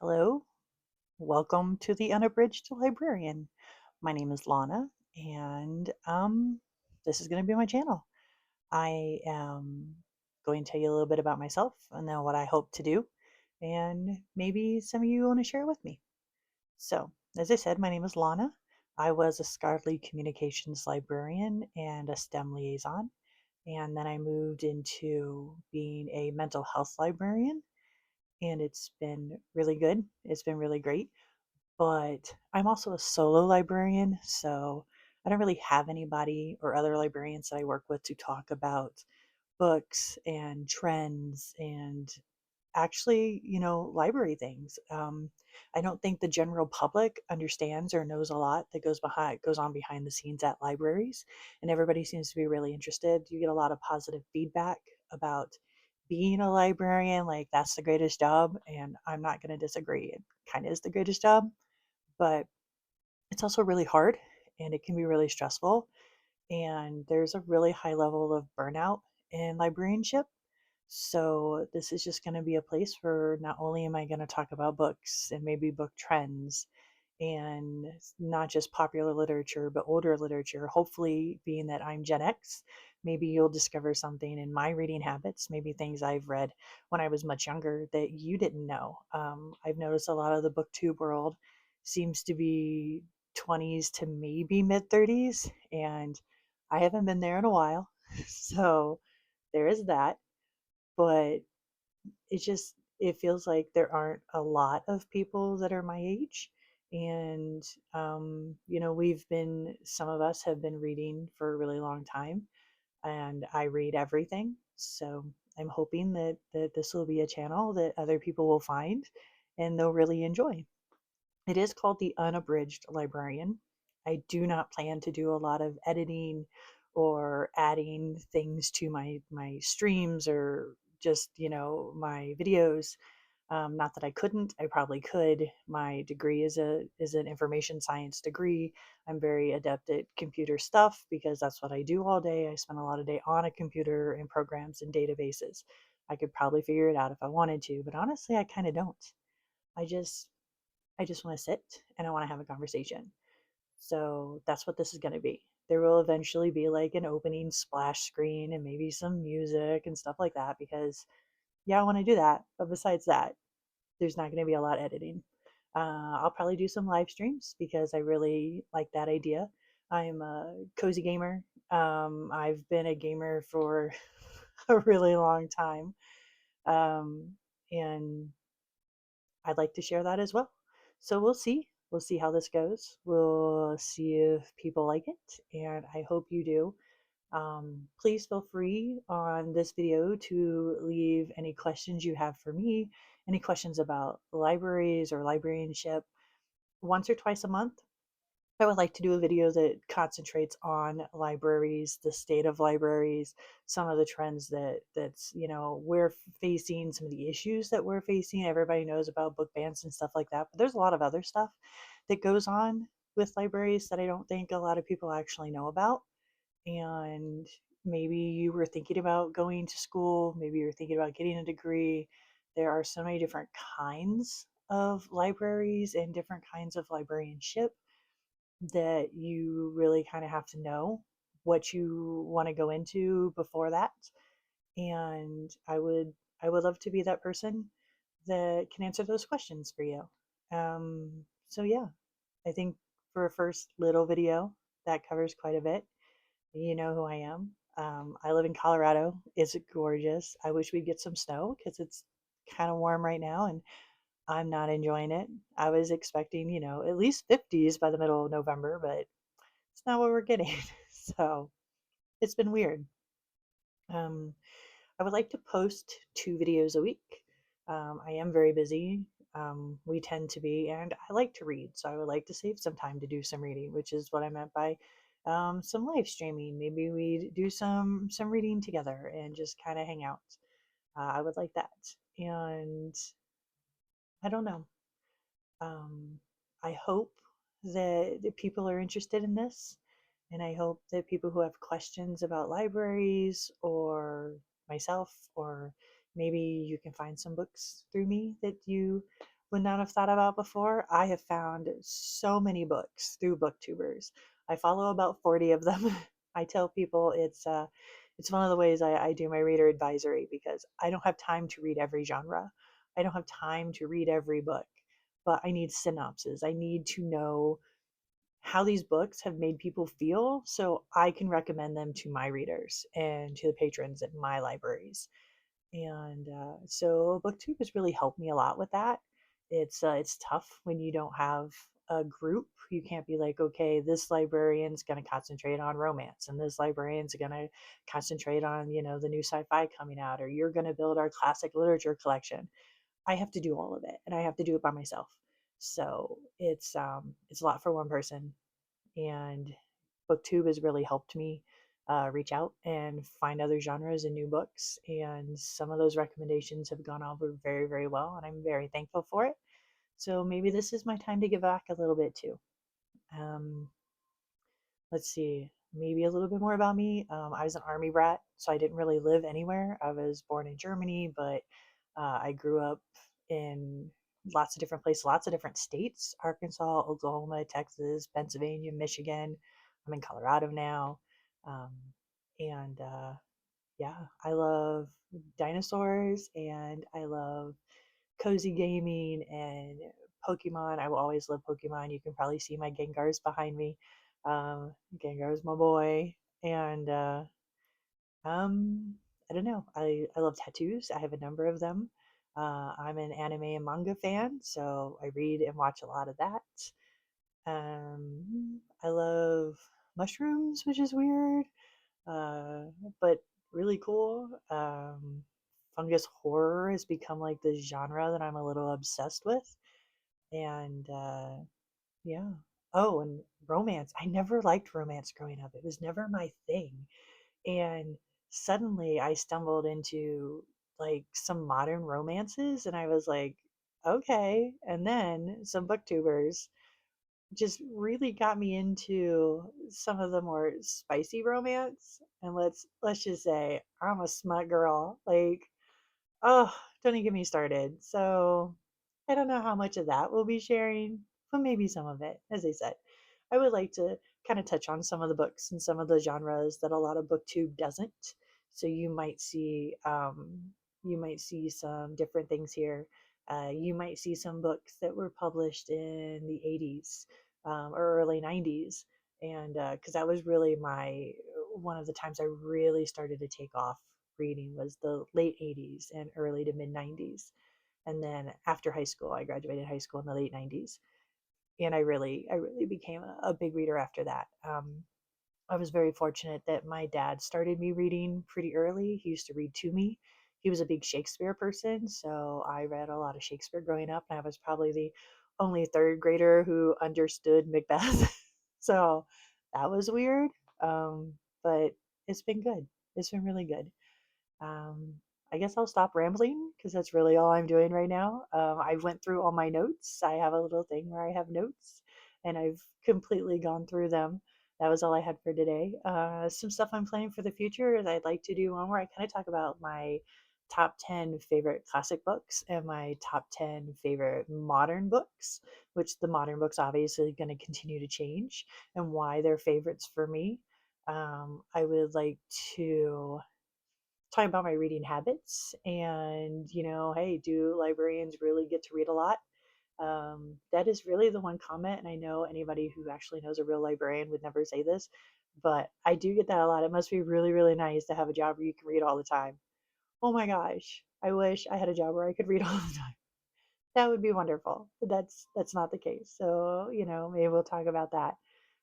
Hello, welcome to the Unabridged Librarian. My name is Lana, and this is going to be my channel. I am going to tell you a little bit about myself and then what I hope to do, and maybe some of you want to share with me. So, as I said, my name is Lana. I was a scholarly communications librarian and a STEM liaison, and then I moved into being a mental health librarian, and it's been really good. It's been really great, but I'm also a solo librarian, so I don't really have anybody or other librarians that I work with to talk about books and trends and actually, library things. I don't think the general public understands or knows a lot that goes on behind the scenes at libraries, and everybody seems to be really interested. You get a lot of positive feedback about being a librarian, like that's the greatest job, and I'm not going to disagree. It kind of is the greatest job, but it's also really hard and it can be really stressful. And there's a really high level of burnout in librarianship. So, this is just going to be a place where not only am I going to talk about books and maybe book trends and not just popular literature, but older literature. Hopefully, being that I'm Gen X, maybe you'll discover something in my reading habits, maybe things I've read when I was much younger that you didn't know. I've noticed a lot of the booktube world seems to be 20s to maybe mid 30s, and I haven't been there in a while. So, there is that, but it feels like there aren't a lot of people that are my age. And we've been some of us have been reading for a really long time, and I read everything. So I'm hoping that this will be a channel that other people will find and they'll really enjoy. It is called the Unabridged Librarian. I do not plan to do a lot of editing or adding things to my streams or just my videos. Not that I couldn't, I probably could. My degree is an information science degree. I'm very adept at computer stuff because that's what I do all day. I spend a lot of day on a computer and programs and databases. I could probably figure it out if I wanted to, but honestly, I kind of don't. I just I just want to sit and I want to have a conversation. So that's what this is going to be. There will eventually be like an opening splash screen and maybe some music and stuff like that because, yeah, I want to do that. But besides that, there's not going to be a lot editing. I'll probably do some live streams because I really like that idea. I'm a cozy gamer. I've been a gamer for a really long time. Um, and I'd like to share that as well. So we'll see. We'll see how this goes. We'll see if people like it, and I hope you do. Please feel free on this video to leave any questions you have for me, any questions about libraries or librarianship. Once or twice a month, I would like to do a video that concentrates on libraries, the state of libraries, some of the trends we're facing, some of the issues that we're facing. Everybody knows about book bans and stuff like that, but there's a lot of other stuff that goes on with libraries that I don't think a lot of people actually know about. And maybe you were thinking about going to school, maybe you're thinking about getting a degree. There are so many different kinds of libraries and different kinds of librarianship that you really kind of have to know what you want to go into before that. And I would love to be that person that can answer those questions for you. So yeah, I think for a first little video that covers quite a bit. You know who I am. I live in Colorado. It's gorgeous. I wish we'd get some snow because it's kind of warm right now, and I'm not enjoying it. I was expecting, at least 50s by the middle of November, but it's not what we're getting. So it's been weird. Um, I would like to post 2 videos a week. I am very busy. We tend to be, and I like to read, so I would like to save some time to do some reading, which is what I meant by some live streaming. Maybe we do some reading together and just kind of hang out. I would like that, and I don't know. Um, I hope that people are interested in this, and I hope that people who have questions about libraries or myself, or maybe you can find some books through me that you would not have thought about before. I have found so many books through booktubers. I follow about 40 of them. I tell people it's one of the ways I do my reader advisory, because I don't have time to read every genre. I don't have time to read every book, but I need synopses. I need to know how these books have made people feel so I can recommend them to my readers and to the patrons at my libraries. And so booktube has really helped me a lot with that. It's tough when you don't have a group. You can't be like, okay, this librarian's going to concentrate on romance, and this librarian's going to concentrate on, the new sci-fi coming out, or you're going to build our classic literature collection. I have to do all of it, and I have to do it by myself. So it's a lot for one person, and booktube has really helped me reach out and find other genres and new books, and some of those recommendations have gone over very, very well, and I'm very thankful for it. So maybe this is my time to give back a little bit too. um, let's see, maybe a little bit more about me. I was an army brat, so I didn't really live anywhere. I was born in Germany, but I grew up in lots of different places, lots of different states: Arkansas, Oklahoma, Texas, Pennsylvania, Michigan. I'm in Colorado now. Um, and yeah, I love dinosaurs, and I love cozy gaming and Pokemon. I will always love Pokemon. You can probably see my Gengars behind me. Gengar's my boy. And I don't know. I love tattoos. I have a number of them. I'm an anime and manga fan, so I read and watch a lot of that. I love mushrooms, which is weird, uh, but really cool. Fungus horror has become like this genre that I'm a little obsessed with. And yeah. Oh, and romance. I never liked romance growing up, it was never my thing. And suddenly I stumbled into like some modern romances, and I was like, okay. And then some booktubers just really got me into some of the more spicy romance. And let's just say I'm a smut girl. Like, oh, don't even get me started. So I don't know how much of that we'll be sharing, but maybe some of it. As I said, I would like to kind of touch on some of the books and some of the genres that a lot of booktube doesn't. So you might see some different things here. You might see some books that were published in the 80s, or early 90s, and because that was really my one of the times I really started to take off reading, was the late 80s and early to mid 90s. And then after high school, I graduated high school in the late 90s, and I really became a big reader after that. I was very fortunate that my dad started me reading pretty early. He used to read to me. He was a big Shakespeare person, so I read a lot of Shakespeare growing up, and I was probably the only third grader who understood Macbeth. So that was weird, um, but it's been good. It's been really good. Um, I guess I'll stop rambling because that's really all I'm doing right now. I went through all my notes. I have a little thing where I have notes, and I've completely gone through them. That was all I had for today. Some stuff I'm planning for the future is I'd like to do one where I kind of talk about my top 10 favorite classic books and my top 10 favorite modern books, which the modern books obviously going to continue to change, and why they're favorites for me. I would like to talking about my reading habits, and hey, do librarians really get to read a lot? That is really the one comment, and I know anybody who actually knows a real librarian would never say this, but I do get that a lot. It must be really, really nice to have a job where you can read all the time. Oh my gosh, I wish I had a job where I could read all the time. That would be wonderful, but that's not the case. So maybe we'll talk about that.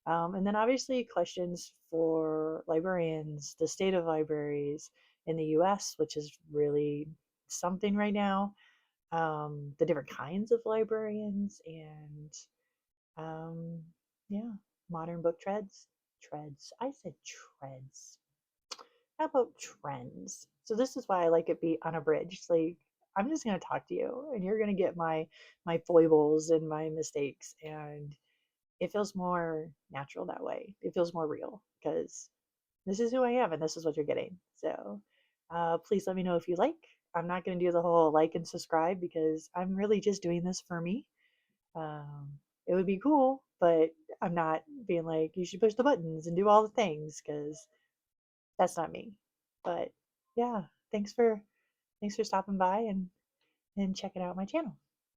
And then obviously questions for librarians, the state of libraries in the US, which is really something right now, the different kinds of librarians, and um, yeah, modern book treads. Treads. I said treads. How about trends? So this is why I like it be unabridged. Like, I'm just gonna talk to you, and you're gonna get my foibles and my mistakes, and it feels more natural that way. It feels more real because this is who I am and this is what you're getting. So please let me know if you like. I'm not going to do the whole like and subscribe because I'm really just doing this for me. It would be cool, but I'm not being like, you should push the buttons and do all the things because that's not me. But yeah, thanks for stopping by and checking out my channel.